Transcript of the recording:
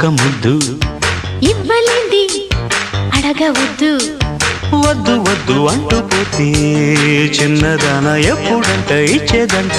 ఒక్క ముద్దు ఇవ్వలేంది అడగవద్దు వద్దు వద్దు అంటూ పోతే చిన్నదాన ఎప్పుడంట ఇచ్చేదంట